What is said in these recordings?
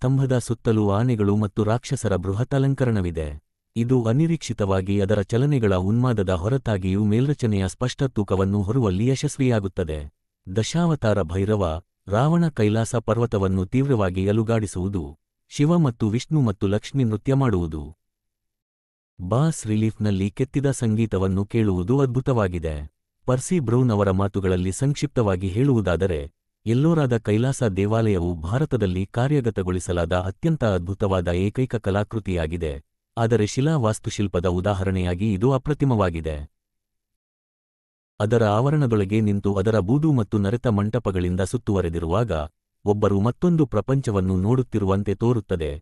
ಸ್ತಂಭದ ಸುತ್ತಲೂ ಆನೆಗಳು ಮತ್ತು ರಾಕ್ಷಸರ ಬೃಹತ್ ಅಲಂಕರಣವಿದೆ. ಇದು ಅನಿರೀಕ್ಷಿತವಾಗಿ ಅದರ ಚಲನೆಗಳ ಉನ್ಮಾದದ ಹೊರತಾಗಿಯೂ ಮೇಲ್ರಚನೆಯ ಸ್ಪಷ್ಟ ತೂಕವನ್ನು ಹೊರುವಲ್ಲಿ ಯಶಸ್ವಿಯಾಗುತ್ತದೆ. ದಶಾವತಾರ ಭೈರವ, ರಾವಣ ಕೈಲಾಸ ಪರ್ವತವನ್ನು ತೀವ್ರವಾಗಿ ಅಲುಗಾಡಿಸುವುದು, ಶಿವ ಮತ್ತು ವಿಷ್ಣು ಮತ್ತು ಲಕ್ಷ್ಮಿ ನೃತ್ಯ ಮಾಡುವುದು. ಬಾಸ್ ರಿಲೀಫ್ನಲ್ಲಿ ಕೆತ್ತಿದ ಸಂಗೀತವನ್ನು ಕೇಳುವುದು ಅದ್ಭುತವಾಗಿದೆ. ಪರ್ಸಿ ಬ್ರೌನ್ ಅವರ ಮಾತುಗಳಲ್ಲಿ ಸಂಕ್ಷಿಪ್ತವಾಗಿ ಹೇಳುವುದಾದರೆ, ಎಲ್ಲೋರಾದ ಕೈಲಾಸ ದೇವಾಲಯವು ಭಾರತದಲ್ಲಿ ಕಾರ್ಯಗತಗೊಳಿಸಲಾದ ಅತ್ಯಂತ ಅದ್ಭುತವಾದ ಏಕೈಕ ಕಲಾಕೃತಿಯಾಗಿದೆ, ಆದರೆ ಶಿಲಾ ವಾಸ್ತುಶಿಲ್ಪದ ಉದಾಹರಣೆಯಾಗಿ ಇದು ಅಪ್ರತಿಮವಾಗಿದೆ. ಅದರ ಆವರಣದೊಳಗೆ ನಿಂತು ಅದರ ಬೂದು ಮತ್ತು ನರೆತ ಮಂಟಪಗಳಿಂದ ಸುತ್ತುವರೆದಿರುವಾಗ, ಒಬ್ಬರು ಮತ್ತೊಂದು ಪ್ರಪಂಚವನ್ನು ನೋಡುತ್ತಿರುವಂತೆ ತೋರುತ್ತದೆ.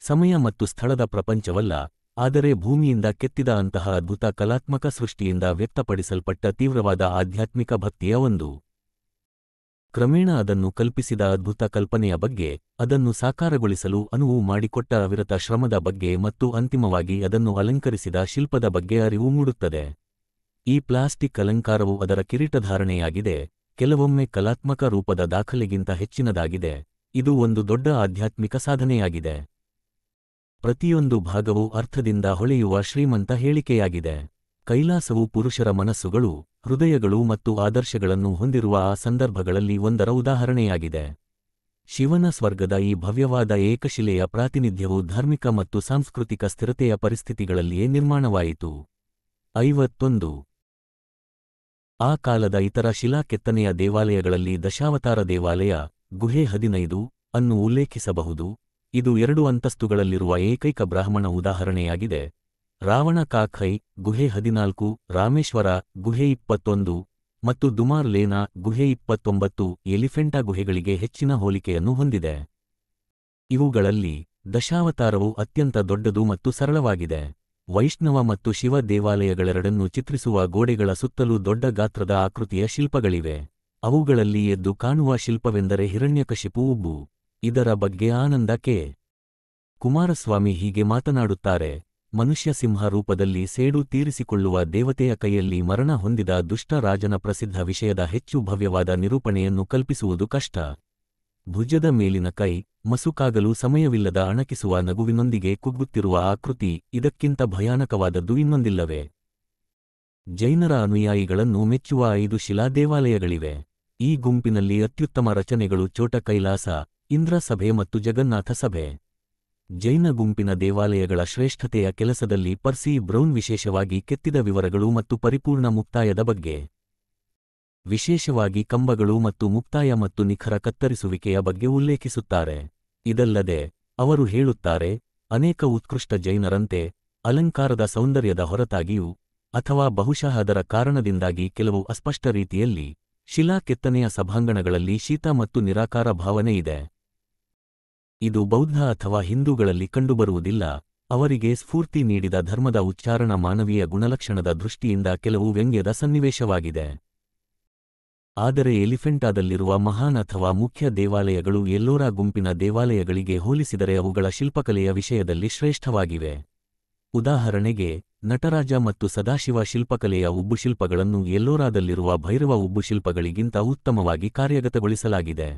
ಸಮಯ ಮತ್ತು ಸ್ಥಳದ ಪ್ರಪಂಚವಲ್ಲ, ಆದರೆ ಭೂಮಿಯಿಂದ ಕೆತ್ತಿದ ಅಂತಹ ಅದ್ಭುತ ಕಲಾತ್ಮಕ ಸೃಷ್ಟಿಯಿಂದ ವ್ಯಕ್ತಪಡಿಸಲ್ಪಟ್ಟ ತೀವ್ರವಾದ ಆಧ್ಯಾತ್ಮಿಕ ಭಕ್ತಿಯ ಒಂದು. ಕ್ರಮೇಣ ಅದನ್ನು ಕಲ್ಪಿಸಿದ ಅದ್ಭುತ ಕಲ್ಪನೆಯ ಬಗ್ಗೆ, ಅದನ್ನು ಸಾಕಾರಗೊಳಿಸಲು ಅನುವು ಮಾಡಿಕೊಟ್ಟ ಅವಿರತ ಶ್ರಮದ ಬಗ್ಗೆ ಮತ್ತು ಅಂತಿಮವಾಗಿ ಅದನ್ನು ಅಲಂಕರಿಸಿದ ಶಿಲ್ಪದ ಬಗ್ಗೆ ಅರಿವು ಮೂಡುತ್ತದೆ. ಈ ಪ್ಲಾಸ್ಟಿಕ್ ಅಲಂಕಾರವು ಅದರ ಕಿರೀಟಧಾರಣೆಯಾಗಿದೆ, ಕೆಲವೊಮ್ಮೆ ಕಲಾತ್ಮಕ ರೂಪದ ದಾಖಲೆಗಿಂತ ಹೆಚ್ಚಿನದಾಗಿದೆ. ಇದು ಒಂದು ದೊಡ್ಡ ಆಧ್ಯಾತ್ಮಿಕ ಸಾಧನೆಯಾಗಿದೆ. ಪ್ರತಿಯೊಂದು ಭಾಗವೂ ಅರ್ಥದಿಂದ ಹೊಳೆಯುವ ಶ್ರೀಮಂತ ಹೇಳಿಕೆಯಾಗಿದೆ. ಕೈಲಾಸವು ಪುರುಷರ ಮನಸ್ಸುಗಳು, ಹೃದಯಗಳು ಮತ್ತು ಆದರ್ಶಗಳನ್ನು ಹೊಂದಿರುವ ಆ ಸಂದರ್ಭಗಳಲ್ಲಿ ಒಂದರ ಉದಾಹರಣೆಯಾಗಿದೆ. ಶಿವನ ಸ್ವರ್ಗದ ಈ ಭವ್ಯವಾದ ಏಕಶಿಲೆಯ ಪ್ರಾತಿನಿಧ್ಯವು ಧಾರ್ಮಿಕ ಮತ್ತು ಸಾಂಸ್ಕೃತಿಕ ಸ್ಥಿರತೆಯ ಪರಿಸ್ಥಿತಿಗಳಲ್ಲಿಯೇ ನಿರ್ಮಾಣವಾಯಿತು. 51. ಆ ಕಾಲದ ಇತರ ಶಿಲಾ ಕೆತ್ತನೆಯ ದೇವಾಲಯಗಳಲ್ಲಿ ದಶಾವತಾರ ದೇವಾಲಯ, ಗುಹೆ 15 ಅನ್ನು ಉಲ್ಲೇಖಿಸಬಹುದು. ಇದು 2 ಅಂತಸ್ತುಗಳಲ್ಲಿರುವ ಏಕೈಕ ಬ್ರಾಹ್ಮಣ ಉದಾಹರಣೆಯಾಗಿದೆ. ರಾವಣ ಕಾಖೈ, ಗುಹೆ 14, ರಾಮೇಶ್ವರ, ಗುಹೆ 21, ಮತ್ತು ದುಮಾರ್ ಲೇನಾ, ಗುಹೆ 29 ಎಲಿಫೆಂಟಾ ಗುಹೆಗಳಿಗೆ ಹೆಚ್ಚಿನ ಹೋಲಿಕೆಯನ್ನು ಹೊಂದಿದೆ. ಇವುಗಳಲ್ಲಿ ದಶಾವತಾರವು ಅತ್ಯಂತ ದೊಡ್ಡದು ಮತ್ತು ಸರಳವಾಗಿದೆ. ವೈಷ್ಣವ ಮತ್ತು ಶಿವ ದೇವಾಲಯಗಳೆರಡನ್ನೂ ಚಿತ್ರಿಸುವ ಗೋಡೆಗಳ ಸುತ್ತಲೂ ದೊಡ್ಡ ಗಾತ್ರದ ಆಕೃತಿಯ ಶಿಲ್ಪಗಳಿವೆ. ಅವುಗಳಲ್ಲಿ ಎದ್ದು ಕಾಣುವ ಶಿಲ್ಪವೆಂದರೆ ಹಿರಣ್ಯಕಶಿಪು ಉಬ್ಬು. ಇದರ ಬಗ್ಗೆ ಆನಂದ ಕೆ. ಕುಮಾರಸ್ವಾಮಿ ಹೀಗೆ ಮಾತನಾಡುತ್ತಾರೆ: ಮನುಷ್ಯ ಸಿಂಹ ರೂಪದಲ್ಲಿ ಸೇಡು ತೀರಿಸಿಕೊಳ್ಳುವ ದೇವತೆಯ ಕೈಯಲ್ಲಿ ಮರಣ ಹೊಂದಿದ ದುಷ್ಟ ರಾಜನ ಪ್ರಸಿದ್ಧ ವಿಷಯದ ಹೆಚ್ಚು ಭವ್ಯವಾದ ನಿರೂಪಣೆಯನ್ನು ಕಲ್ಪಿಸುವುದು ಕಷ್ಟ. ಭುಜದ ಮೇಲಿನ ಕೈ, ಮಸುಕಾಗಲು ಸಮಯವಿಲ್ಲದ ಅಣಕಿಸುವ ನಗುವಿನೊಂದಿಗೆ ಕುಗ್ಗುತ್ತಿರುವ ಆಕೃತಿ, ಇದಕ್ಕಿಂತ ಭಯಾನಕವಾದದ್ದು ಇನ್ನೊಂದಿಲ್ಲವೇ? ಜೈನರ ಅನುಯಾಯಿಗಳನ್ನು ಮೆಚ್ಚುವ 5 ಶಿಲಾ ದೇವಾಲಯಗಳಿವೆ. ಈ ಗುಂಪಿನಲ್ಲಿ ಅತ್ಯುತ್ತಮ ರಚನೆಗಳು ಚೋಟ ಕೈಲಾಸ, ಇಂದ್ರ ಸಭೆ ಮತ್ತು ಜಗನ್ನಾಥ ಸಭೆ. ಜೈನ ಗುಂಪಿನ ದೇವಾಲಯಗಳ ಶ್ರೇಷ್ಠತೆಯ ಕೆಲಸದಲ್ಲಿ ಪರ್ಸಿ ಬ್ರೌನ್ ವಿಶೇಷವಾಗಿ ಕೆತ್ತಿದ ವಿವರಗಳು ಮತ್ತು ಪರಿಪೂರ್ಣ ಮುಕ್ತಾಯದ ಬಗ್ಗೆ, ವಿಶೇಷವಾಗಿ ಕಂಬಗಳು ಮತ್ತು ಮುಕ್ತಾಯ ಮತ್ತು ನಿಖರ ಕತ್ತರಿಸುವಿಕೆಯ ಬಗ್ಗೆ ಉಲ್ಲೇಖಿಸುತ್ತಾರೆ. ಇದಲ್ಲದೆ ಅವರು ಹೇಳುತ್ತಾರೆ, ಅನೇಕ ಉತ್ಕೃಷ್ಟ ಜೈನರಂತೆ, ಅಲಂಕಾರದ ಸೌಂದರ್ಯದ ಹೊರತಾಗಿಯೂ, ಅಥವಾ ಬಹುಶಃ ಅದರ ಕಾರಣದಿಂದಾಗಿ ಕೆಲವು ಅಸ್ಪಷ್ಟ ರೀತಿಯಲ್ಲಿ, ಶಿಲಾ ಕೆತ್ತನೆಯ ಸಭಾಂಗಣಗಳಲ್ಲಿ ಶೀತ ಮತ್ತು ನಿರಾಕಾರ ಭಾವನೆ ಇದೆ. ಇದು ಬೌದ್ಧ ಅಥವಾ ಹಿಂದೂಗಳಲ್ಲಿ ಕಂಡುಬರುವುದಿಲ್ಲ. ಅವರಿಗೆ ಸ್ಫೂರ್ತಿ ನೀಡಿದ ಧರ್ಮದ ಉಚ್ಚಾರಣ ಮಾನವೀಯ ಗುಣಲಕ್ಷಣದ ದೃಷ್ಟಿಯಿಂದ ಕೆಲವು ವ್ಯಂಗ್ಯದ ಸನ್ನಿವೇಶವಾಗಿದೆ. ಆದರೆ ಎಲಿಫೆಂಟಾದಲ್ಲಿರುವ ಮಹಾನ್ ಅಥವಾ ಮುಖ್ಯ ದೇವಾಲಯಗಳು ಎಲ್ಲೋರಾ ಗುಂಪಿನ ದೇವಾಲಯಗಳಿಗೆ ಹೋಲಿಸಿದರೆ ಅವುಗಳ ಶಿಲ್ಪಕಲೆಯ ವಿಷಯದಲ್ಲಿ ಶ್ರೇಷ್ಠವಾಗಿವೆ. ಉದಾಹರಣೆಗೆ, ನಟರಾಜ ಮತ್ತು ಸದಾಶಿವ ಶಿಲ್ಪಕಲೆಯ ಉಬ್ಬುಶಿಲ್ಪಗಳನ್ನು ಎಲ್ಲೋರಾದಲ್ಲಿರುವ ಭೈರವ ಉಬ್ಬುಶಿಲ್ಪಗಳಿಗಿಂತ ಉತ್ತಮವಾಗಿ ಕಾರ್ಯಗತಗೊಳಿಸಲಾಗಿದೆ.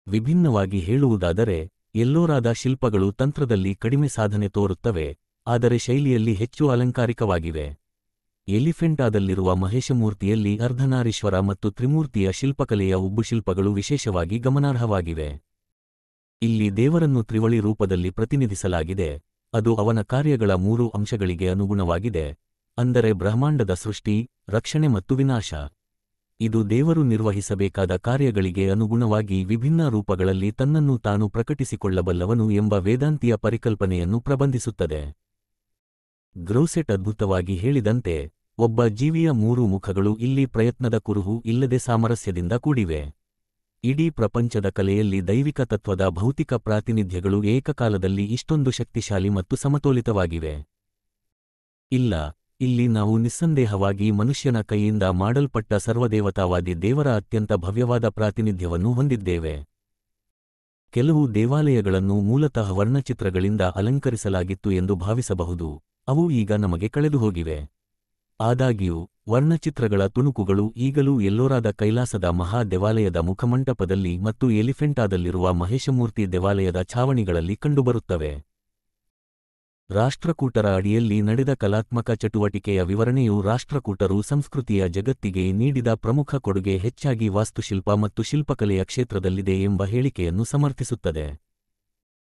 ವಿಭಿನ್ನವಾಗಿ ಹೇಳುವುದಾದರೆ, ಎಲ್ಲೋರಾದ ಶಿಲ್ಪಗಳು ತಂತ್ರದಲ್ಲಿ ಕಡಿಮೆ ಸಾಧನೆ ತೋರುತ್ತವೆ, ಆದರೆ ಶೈಲಿಯಲ್ಲಿ ಹೆಚ್ಚು ಅಲಂಕಾರಿಕವಾಗಿವೆ. ಎಲಿಫೆಂಟಾದಲ್ಲಿರುವ ಮಹೇಶಮೂರ್ತಿಯಲ್ಲಿ ಅರ್ಧನಾರೀಶ್ವರ ಮತ್ತು ತ್ರಿಮೂರ್ತಿಯ ಶಿಲ್ಪಕಲೆಯ ಉಬ್ಬುಶಿಲ್ಪಗಳು ವಿಶೇಷವಾಗಿ ಗಮನಾರ್ಹವಾಗಿವೆ. ಇಲ್ಲಿ ದೇವರನ್ನು ತ್ರಿವಳಿ ರೂಪದಲ್ಲಿ ಪ್ರತಿನಿಧಿಸಲಾಗಿದೆ, ಅದು ಅವನ ಕಾರ್ಯಗಳ 3 ಅಂಶಗಳಿಗೆ ಅನುಗುಣವಾಗಿದೆ, ಅಂದರೆ ಬ್ರಹ್ಮಾಂಡದ ಸೃಷ್ಟಿ, ರಕ್ಷಣೆ ಮತ್ತು ವಿನಾಶ. ಇದು ದೇವರು ನಿರ್ವಹಿಸಬೇಕಾದ ಕಾರ್ಯಗಳಿಗೆ ಅನುಗುಣವಾಗಿ ವಿಭಿನ್ನ ರೂಪಗಳಲ್ಲಿ ತನ್ನನ್ನು ತಾನು ಪ್ರಕಟಿಸಿಕೊಳ್ಳಬಲ್ಲವನು ಎಂಬ ವೇದಾಂತಿಯ ಪರಿಕಲ್ಪನೆಯನ್ನು ಪ್ರಬಂಧಿಸುತ್ತದೆ. ಗ್ರೌಸೆಟ್ ಅದ್ಭುತವಾಗಿ ಹೇಳಿದಂತೆ, ಒಬ್ಬ ಜೀವಿಯ 3 ಮುಖಗಳು ಇಲ್ಲಿ ಪ್ರಯತ್ನದ ಕುರುಹು ಇಲ್ಲದೆ ಸಾಮರಸ್ಯದಿಂದ ಕೂಡಿವೆ. ಇಡೀ ಪ್ರಪಂಚದ ಕಲೆಯಲ್ಲಿ ದೈವಿಕ ತತ್ವದ ಭೌತಿಕ ಪ್ರಾತಿನಿಧ್ಯಗಳು ಏಕಕಾಲದಲ್ಲಿ ಇಷ್ಟೊಂದು ಶಕ್ತಿಶಾಲಿ ಮತ್ತು ಸಮತೋಲಿತವಾಗಿವೆ. ಇಲ್ಲ, ಇಲ್ಲಿ ನಾವು ನಿಸ್ಸಂದೇಹವಾಗಿ ಮನುಷ್ಯನ ಕೈಯಿಂದ ಮಾಡಲ್ಪಟ್ಟ ಸರ್ವದೇವತಾವಾದಿ ದೇವರ ಅತ್ಯಂತ ಭವ್ಯವಾದ ಪ್ರಾತಿನಿಧ್ಯವನ್ನು ಹೊಂದಿದ್ದೇವೆ. ಕೆಲವು ದೇವಾಲಯಗಳನ್ನು ಮೂಲತಃ ವರ್ಣಚಿತ್ರಗಳಿಂದ ಅಲಂಕರಿಸಲಾಗಿತ್ತು ಎಂದು ಭಾವಿಸಬಹುದು, ಅವು ಈಗ ನಮಗೆ ಕಳೆದುಹೋಗಿವೆ. ಆದಾಗ್ಯೂ ವರ್ಣಚಿತ್ರಗಳ ತುಣುಕುಗಳು ಈಗಲೂ ಎಲ್ಲೋರಾದ ಕೈಲಾಸದ ಮಹಾ ದೇವಾಲಯದ ಮುಖಮಂಟಪದಲ್ಲಿ ಮತ್ತು ಎಲಿಫೆಂಟಾದಲ್ಲಿರುವ ಮಹೇಶಮೂರ್ತಿ ದೇವಾಲಯದ ಛಾವಣಿಗಳಲ್ಲಿ ಕಂಡುಬರುತ್ತವೆ. ರಾಷ್ಟ್ರಕೂಟರ ಅಡಿಯಲ್ಲಿ ನಡೆದ ಕಲಾತ್ಮಕ ಚಟುವಟಿಕೆಯ ವಿವರಣೆಯು ರಾಷ್ಟ್ರಕೂಟರು ಸಂಸ್ಕೃತಿಯ ಜಗತ್ತಿಗೆ ನೀಡಿದ ಪ್ರಮುಖ ಕೊಡುಗೆ ಹೆಚ್ಚಾಗಿ ವಾಸ್ತುಶಿಲ್ಪ ಮತ್ತು ಶಿಲ್ಪಕಲೆಯ ಕ್ಷೇತ್ರದಲ್ಲಿದೆ ಎಂಬ ಹೇಳಿಕೆಯನ್ನು ಸಮರ್ಥಿಸುತ್ತದೆ.